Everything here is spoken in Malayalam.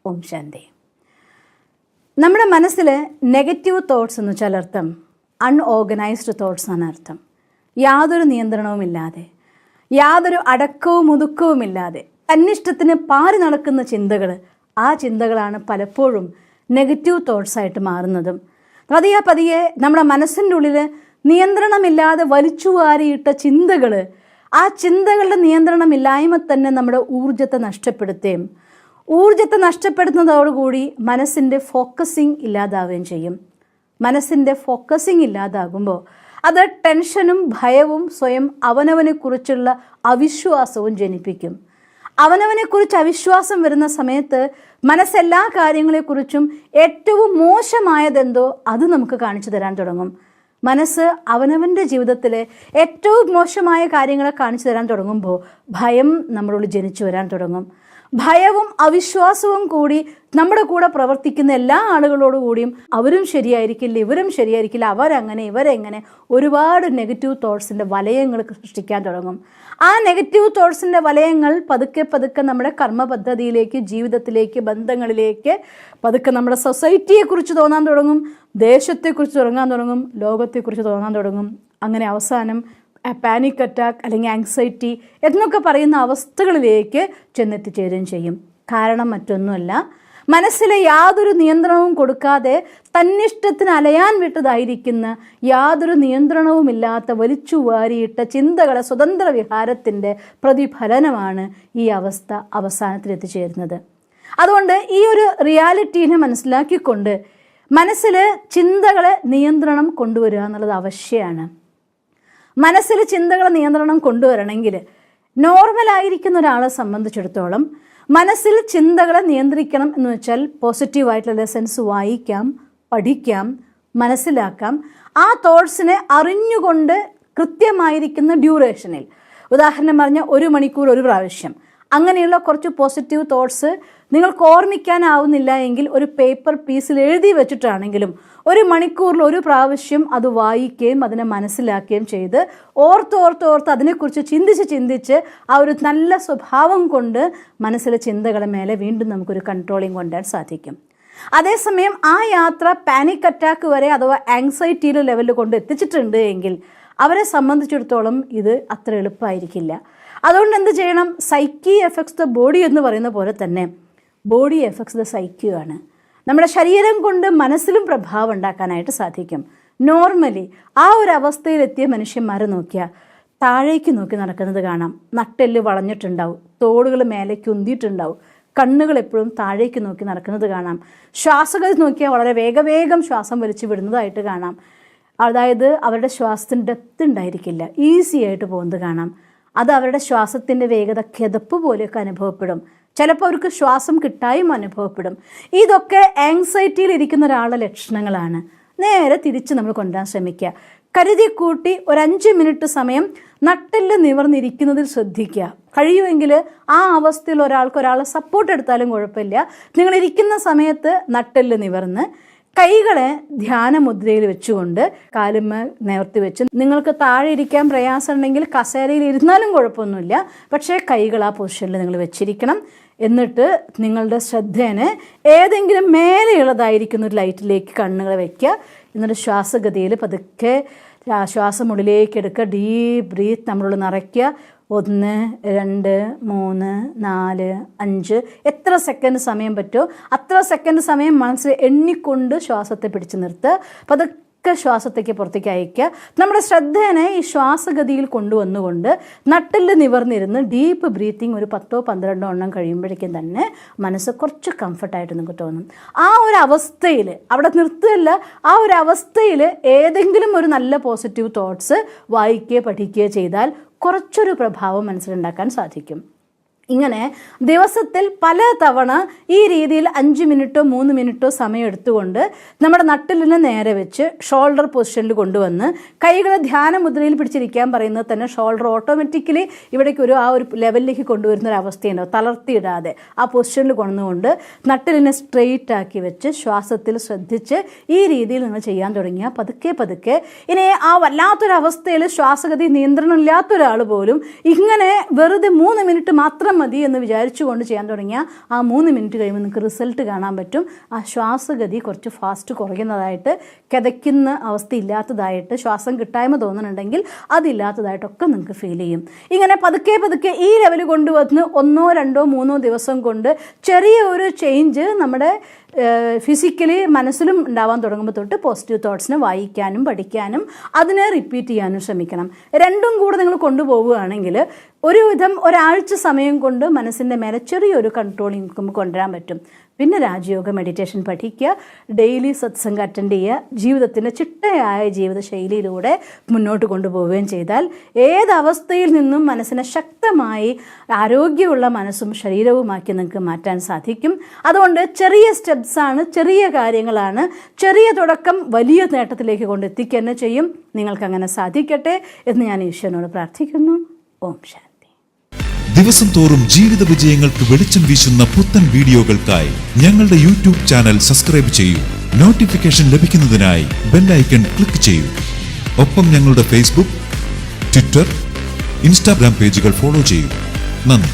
ഓം ശാന്തി. നമ്മുടെ മനസ്സിൽ നെഗറ്റീവ് തോട്ട്സ് എന്ന് വെച്ചാൽ അർത്ഥം അൺഓർഗനൈസ്ഡ് തോട്ട്സ് ആണ് അർത്ഥം. യാതൊരു നിയന്ത്രണവുമില്ലാതെ, യാതൊരു അടക്കവും ഒതുക്കവുമില്ലാതെ തന്നിഷ്ടത്തിന് പാറി നടക്കുന്ന ചിന്തകൾ, ആ ചിന്തകളാണ് പലപ്പോഴും നെഗറ്റീവ് തോട്ട്സായിട്ട് മാറുന്നതും. പതിയെ നമ്മുടെ മനസ്സിൻ്റെ ഉള്ളിൽ നിയന്ത്രണമില്ലാതെ വലിച്ചു വാരിയിട്ട ചിന്തകൾ, ആ ചിന്തകളുടെ നിയന്ത്രണമില്ലായ്മ തന്നെ നമ്മുടെ ഊർജ്ജത്തെ നഷ്ടപ്പെടുത്തുകയും ഊർജ്ജത്തെ നഷ്ടപ്പെടുത്തുന്നതോടുകൂടി മനസ്സിൻ്റെ ഫോക്കസിങ് ഇല്ലാതാവുകയും ചെയ്യും. മനസ്സിൻ്റെ ഫോക്കസിങ് ഇല്ലാതാകുമ്പോൾ അത് ടെൻഷനും ഭയവും സ്വയം അവനവനെക്കുറിച്ചുള്ള അവിശ്വാസവും ജനിപ്പിക്കും. അവനവനെക്കുറിച്ച് അവിശ്വാസം വരുന്ന സമയത്ത് മനസ്സെല്ലാ കാര്യങ്ങളെക്കുറിച്ചും ഏറ്റവും മോശമായതെന്തോ അത് നമുക്ക് കാണിച്ചു തരാൻ തുടങ്ങും. മനസ്സ് അവനവൻ്റെ ജീവിതത്തിലെ ഏറ്റവും മോശമായ കാര്യങ്ങളെ കാണിച്ചു തരാൻ തുടങ്ങുമ്പോൾ ഭയം നമ്മളുള്ളിൽ ജനിച്ചു വരാൻ തുടങ്ങും. ഭയവും അവിശ്വാസവും കൂടി നമ്മുടെ കൂടെ പ്രവർത്തിക്കുന്ന എല്ലാ ആളുകളോടുകൂടിയും അവരും ശരിയായിരിക്കില്ല, ഇവരും ശരിയായിരിക്കില്ല, അവരങ്ങനെ ഇവരെങ്ങനെ, ഒരുപാട് നെഗറ്റീവ് തോട്ട്സിൻ്റെ വലയങ്ങൾ സൃഷ്ടിക്കാൻ തുടങ്ങും. ആ നെഗറ്റീവ് തോട്ട്സിൻ്റെ വലയങ്ങൾ പതുക്കെ നമ്മുടെ കർമ്മ പദ്ധതിയിലേക്ക്, ജീവിതത്തിലേക്ക്, ബന്ധങ്ങളിലേക്ക്, പതുക്കെ നമ്മുടെ സൊസൈറ്റിയെക്കുറിച്ച് തോന്നാൻ തുടങ്ങും, ദേശത്തെക്കുറിച്ച് തുടങ്ങാൻ തുടങ്ങും, ലോകത്തെക്കുറിച്ച് തോന്നാൻ തുടങ്ങും. അങ്ങനെ അവസാനം പാനിക് അറ്റാക്ക് അല്ലെങ്കിൽ ആങ്സൈറ്റി എന്നൊക്കെ പറയുന്ന അവസ്ഥകളിലേക്ക് ചെന്നെത്തിച്ചേരുകയും ചെയ്യും. കാരണം മറ്റൊന്നുമല്ല, മനസ്സിലെ യാതൊരു നിയന്ത്രണവും കൊടുക്കാതെ തന്നിഷ്ടത്തിന് അലയാൻ വിട്ടതായിരിക്കുന്ന, യാതൊരു നിയന്ത്രണവുമില്ലാത്ത വലിച്ചു വാരിയിട്ട ചിന്തകളെ സ്വതന്ത്ര വിഹാരത്തിൻ്റെ പ്രതിഫലനമാണ് ഈ അവസ്ഥ അവസാനത്തിലെത്തിച്ചേരുന്നത്. അതുകൊണ്ട് ഈ ഒരു റിയാലിറ്റീനെ മനസ്സിലാക്കിക്കൊണ്ട് മനസ്സിൽ ചിന്തകളെ നിയന്ത്രണം കൊണ്ടുവരിക എന്നുള്ളത് ആവശ്യമാണ്. മനസ്സിൽ ചിന്തകളെ നിയന്ത്രണം കൊണ്ടുവരണമെങ്കിൽ നോർമലായിരിക്കുന്ന ഒരാളെ സംബന്ധിച്ചിടത്തോളം മനസ്സിൽ ചിന്തകളെ നിയന്ത്രിക്കണം എന്ന് വെച്ചാൽ പോസിറ്റീവായിട്ടുള്ള ലെസൺസ് വായിക്കാം, പഠിക്കാം, മനസ്സിലാക്കാം. ആ തോട്ട്സിനെ അറിഞ്ഞുകൊണ്ട് കൃത്യമായിരിക്കുന്ന ഡ്യൂറേഷനിൽ, ഉദാഹരണം പറഞ്ഞാൽ 1 മണിക്കൂർ ഒരു പ്രാവശ്യം, അങ്ങനെയുള്ള കുറച്ച് പോസിറ്റീവ് തോട്ട്സ് നിങ്ങൾക്ക് ഓർമ്മിക്കാനാവുന്നില്ല എങ്കിൽ ഒരു പേപ്പർ പീസിൽ എഴുതി വെച്ചിട്ടാണെങ്കിലും 1 മണിക്കൂറിൽ ഒരു പ്രാവശ്യം അത് വായിക്കുകയും അതിനെ മനസ്സിലാക്കുകയും ചെയ്ത് ഓർത്ത് അതിനെക്കുറിച്ച് ചിന്തിച്ച് ആ ഒരു നല്ല സ്വഭാവം കൊണ്ട് മനസ്സിലെ ചിന്തകളെ മേലെ വീണ്ടും നമുക്കൊരു കൺട്രോളിങ് കൊണ്ടുവരാൻ സാധിക്കും. അതേസമയം ആ യാത്ര പാനിക് അറ്റാക്ക് വരെ അഥവാ ആങ്സൈറ്റിയുടെ ലെവലിൽ കൊണ്ട് എത്തിച്ചിട്ടുണ്ട് എങ്കിൽ അവരെ സംബന്ധിച്ചിടത്തോളം ഇത് അത്ര എളുപ്പമായിരിക്കില്ല. അതുകൊണ്ട് എന്ത് ചെയ്യണം? സൈക്കി എഫക്ട്സ് ദ ബോഡി എന്ന് പറയുന്ന പോലെ തന്നെ ബോഡി എഫക്ട്സ് ദ സൈക്കി ആണ്. നമ്മുടെ ശരീരം കൊണ്ട് മനസ്സിലും പ്രഭാവം ഉണ്ടാക്കാനായിട്ട് സാധിക്കും. നോർമലി ആ ഒരു അവസ്ഥയിലെത്തിയ മനുഷ്യന്മാരെ നോക്കിയാൽ താഴേക്ക് നോക്കി നടക്കുന്നത് കാണാം. നട്ടെല്ല് വളഞ്ഞിട്ടുണ്ടാവും, തോളുകൾ മേലേക്ക് ഉന്തിയിട്ടുണ്ടാവും, കണ്ണുകൾ എപ്പോഴും താഴേക്ക് നോക്കി നടക്കുന്നത് കാണാം. ശ്വാസഗതി നോക്കിയാൽ വളരെ വേഗം ശ്വാസം വലിച്ചു വിടുന്നതായിട്ട് കാണാം. അതായത് അവരുടെ ശ്വാസത്തിന് ഡെപ്ത് ഉണ്ടായിരിക്കില്ല, ഈസി ആയിട്ട് പോകുന്നത് കാണാം. അത് അവരുടെ ശ്വാസത്തിൻ്റെ വേഗത കിതപ്പ് പോലെയൊക്കെ അനുഭവപ്പെടും. ചിലപ്പോൾ അവർക്ക് ശ്വാസം കിട്ടായും അനുഭവപ്പെടും. ഇതൊക്കെ ആങ്സൈറ്റിയിൽ ഇരിക്കുന്ന ഒരാളുടെ ലക്ഷണങ്ങളാണ്. നേരെ തിരിച്ച് നമ്മൾ കൊണ്ടുവരാൻ ശ്രമിക്കുക. കരുതി കൂട്ടി ഒരു 5 മിനിറ്റ് സമയം നട്ടെല്ല് നിവർന്നിരിക്കുന്നതിൽ ശ്രദ്ധിക്കുക. കഴിയുമെങ്കിൽ ആ അവസ്ഥയിൽ ഒരാളെ സപ്പോർട്ട് എടുത്താലും കുഴപ്പമില്ല. നിങ്ങളിരിക്കുന്ന സമയത്ത് നട്ടെല്ല് നിവർന്ന് കൈകളെ ധ്യാനമുദ്രയിൽ വെച്ചുകൊണ്ട് കാലുമ്മ നിവർത്തി വെച്ച്, നിങ്ങൾക്ക് താഴെ ഇരിക്കാൻ പ്രയാസം ഉണ്ടെങ്കിൽ കസേരയിൽ ഇരുന്നാലും കുഴപ്പമൊന്നുമില്ല, പക്ഷേ കൈകൾ ആ പൊസിഷനിൽ നിങ്ങൾ വെച്ചിരിക്കണം. എന്നിട്ട് നിങ്ങളുടെ ശ്രദ്ധേനെ ഏതെങ്കിലും മേലെയുള്ളതായിരിക്കുന്ന ഒരു ലൈറ്റിലേക്ക് കണ്ണുകൾ വയ്ക്കുക. എന്നിട്ട് ശ്വാസഗതിയിൽ പതുക്കെ ശ്വാസം ഉള്ളിലേക്ക് എടുക്കുക. Deep breath നമ്മളുള്ളിൽ നിറയ്ക്കുക. 1, 2, 3, 4, 5 എത്ര സെക്കൻഡ് സമയം പറ്റുമോ അത്ര സെക്കൻഡ് സമയം മനസ്സിൽ എണ്ണിക്കൊണ്ട് ശ്വാസത്തെ പിടിച്ചു നിർത്തുക. പതുക്കെ ശ്വാസത്തേക്ക് പുറത്തേക്ക് അയക്കുക. നമ്മുടെ ശ്രദ്ധേനെ ഈ ശ്വാസഗതിയിൽ കൊണ്ടുവന്നുകൊണ്ട് നട്ടെല്ല് നിവർന്നിരുന്ന് ഡീപ്പ് ബ്രീത്തിങ് ഒരു 10-12 എണ്ണം കഴിയുമ്പോഴേക്കും തന്നെ മനസ്സ് കുറച്ച് കംഫർട്ടായിട്ട് നിങ്ങൾക്ക് തോന്നും. ആ ഒരു അവസ്ഥയിൽ അവിടെ നിർത്തുകയല്ല, ആ ഒരു അവസ്ഥയിൽ ഏതെങ്കിലും ഒരു നല്ല പോസിറ്റീവ് തോട്ട്സ് വായിക്കുകയോ പഠിക്കുകയോ ചെയ്താൽ കുറച്ചൊരു പ്രഭാവം മനസ്സിലുണ്ടാക്കാൻ സാധിക്കും. ഇങ്ങനെ ദിവസത്തിൽ പല തവണ ഈ രീതിയിൽ 5 മിനിറ്റോ 3 മിനിറ്റോ സമയം എടുത്തുകൊണ്ട് നമ്മുടെ നട്ടിലിനെ നേരെ വെച്ച് ഷോൾഡർ പൊസിഷനിൽ കൊണ്ടുവന്ന് കൈകളെ ധ്യാനമുദ്രയിൽ പിടിച്ചിരിക്കാൻ പറയുന്നത് തന്നെ ഷോൾഡർ ഓട്ടോമാറ്റിക്കലി ഇവിടേക്ക് ആ ഒരു ലെവലിലേക്ക് കൊണ്ടുവരുന്ന ഒരു അവസ്ഥയുണ്ടാവും. തളർത്തിയിടാതെ ആ പൊസിഷനിൽ കൊണ്ടുവന്നുകൊണ്ട് നട്ടിലിനെ സ്ട്രെയിറ്റ് ആക്കി വെച്ച് ശ്വാസത്തിൽ ശ്രദ്ധിച്ച് ഈ രീതിയിൽ നിങ്ങൾ ചെയ്യാൻ തുടങ്ങിയാൽ പതുക്കെ ഇനി ആ വല്ലാത്തൊരവസ്ഥയിൽ ശ്വാസഗതി നിയന്ത്രണം ഇല്ലാത്തൊരാൾ പോലും ഇങ്ങനെ വെറുതെ 3 മിനിറ്റ് മാത്രം മതി എന്ന് വിചാരിച്ചുകൊണ്ട് ചെയ്യാൻ തുടങ്ങിയാൽ ആ 3 മിനിറ്റ് കഴിയുമ്പോൾ നിങ്ങൾക്ക് റിസൾട്ട് കാണാൻ പറ്റും. ആ ശ്വാസഗതി കുറച്ച് ഫാസ്റ്റ് കുറയുന്നതായിട്ട്, കിതയ്ക്കുന്ന അവസ്ഥ ഇല്ലാത്തതായിട്ട്, ശ്വാസം കിട്ടായ്മ തോന്നുന്നുണ്ടെങ്കിൽ അതില്ലാത്തതായിട്ടൊക്കെ നിങ്ങൾക്ക് ഫീൽ ചെയ്യും. ഇങ്ങനെ പതുക്കെ പതുക്കെ ഈ ലെവൽ കൊണ്ടുവന്ന് 1, 2, 3 ദിവസം കൊണ്ട് ചെറിയ ഒരു ചേഞ്ച് നമ്മുടെ ഫിസിക്കലി മനസ്സിലും ഉണ്ടാവാൻ തുടങ്ങുമ്പോൾ തൊട്ട് പോസിറ്റീവ് തോട്ട്സിനെ വായിക്കാനും പഠിക്കാനും അതിനെ റിപ്പീറ്റ് ചെയ്യാനും ശ്രമിക്കണം. രണ്ടും കൂടെ നിങ്ങൾ കൊണ്ടുപോവുകയാണെങ്കിൽ ഒരുവിധം ഒരാഴ്ച സമയം കൊണ്ട് മനസ്സിൻ്റെ മേലെ ചെറിയൊരു കൺട്രോളിങ് നമുക്ക് കൊണ്ടുവരാൻ പറ്റും. പിന്നെ രാജയോഗ മെഡിറ്റേഷൻ പഠിക്കുക, ഡെയിലി സത്സംഗം അറ്റൻഡ് ചെയ്യുക, ജീവിതത്തിൻ്റെ ചിട്ടയായ ജീവിതശൈലിയിലൂടെ മുന്നോട്ട് കൊണ്ടുപോവുകയും ചെയ്താൽ ഏതവസ്ഥയിൽ നിന്നും മനസ്സിനെ ശക്തമായി ആരോഗ്യമുള്ള മനസ്സും ശരീരവുമാക്കി നിങ്ങൾക്ക് മാറ്റാൻ സാധിക്കും. അതുകൊണ്ട് ചെറിയ സ്റ്റെപ്സാണ്, ചെറിയ കാര്യങ്ങളാണ്. ചെറിയ തുടക്കം വലിയ നേട്ടത്തിലേക്ക് കൊണ്ടെത്തിക്കുക തന്നെ ചെയ്യും. നിങ്ങൾക്കങ്ങനെ സാധിക്കട്ടെ എന്ന് ഞാൻ ഈശ്വരനോട് പ്രാർത്ഥിക്കുന്നു. ഓം ശാന്തി. ദിവസം തോറും ജീവിത വിജയങ്ങൾക്ക് വെളിച്ചം വീശുന്ന പുത്തൻ വീഡിയോകൾക്കായി ഞങ്ങളുടെ യൂട്യൂബ് ചാനൽ സബ്സ്ക്രൈബ് ചെയ്യൂ. നോട്ടിഫിക്കേഷൻ ലഭിക്കുന്നതിനായി ബെൽ ഐക്കൺ ക്ലിക്ക് ചെയ്യൂ. ഒപ്പം ഞങ്ങളുടെ ഫേസ്ബുക്ക്, ട്വിറ്റർ, ഇൻസ്റ്റാഗ്രാം പേജുകൾ ഫോളോ ചെയ്യൂ. നന്ദി.